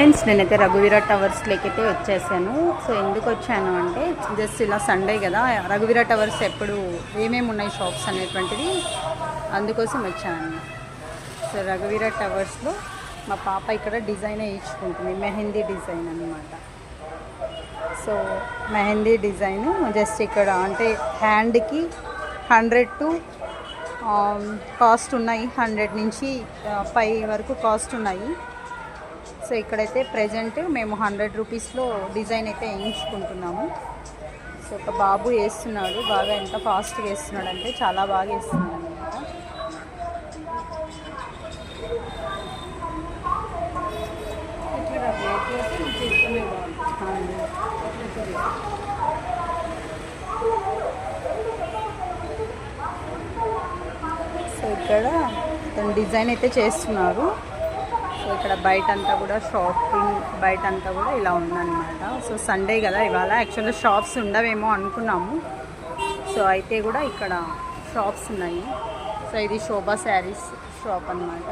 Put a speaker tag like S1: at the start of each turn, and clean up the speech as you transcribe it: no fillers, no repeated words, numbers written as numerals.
S1: Friends నేనైతే రఘువీర టవర్స్లోకి అయితే వచ్చేసాను. సో ఎందుకు వచ్చాను అంటే జస్ట్ ఇలా సండే కదా, రఘువీర టవర్స్ ఎప్పుడు ఏమేమి ఉన్నాయి షాప్స్ అనేటువంటిది అందుకోసం వచ్చాను. సో రఘువీర టవర్స్లో మా పాప ఇక్కడ డిజైన్ వేయించుకుంటుంది, మెహందీ డిజైన్ అనమాట. సో మెహందీ డిజైన్ జస్ట్ ఇక్కడ అంటే హ్యాండ్కి 100 to కాస్ట్ ఉన్నాయి, 100 నుంచి 5 వరకు కాస్ట్ ఉన్నాయి. సో ఇక్కడైతే ప్రజెంట్ మేము 100 రూపీస్లో డిజైన్ అయితే వేయించుకుంటున్నాము. సో ఒక బాబు వేస్తున్నాడు, బాగా ఎంత ఫాస్ట్గా వేస్తున్నాడు అంటే చాలా బాగా వేస్తున్నాడు అనమాట. సో ఇక్కడ తను డిజైన్ అయితే చేస్తున్నారు. సో ఇక్కడ బయట అంతా కూడా షాపింగ్, బయట అంతా కూడా ఇలా ఉందన్నమాట. సో సండే కదా ఇవాళ, యాక్చువల్గా షాప్స్ ఉండవేమో అనుకున్నాము. సో అయితే కూడా ఇక్కడ షాప్స్ ఉన్నాయి. సో ఇది శోభా శారీస్ షాప్ అన్నమాట.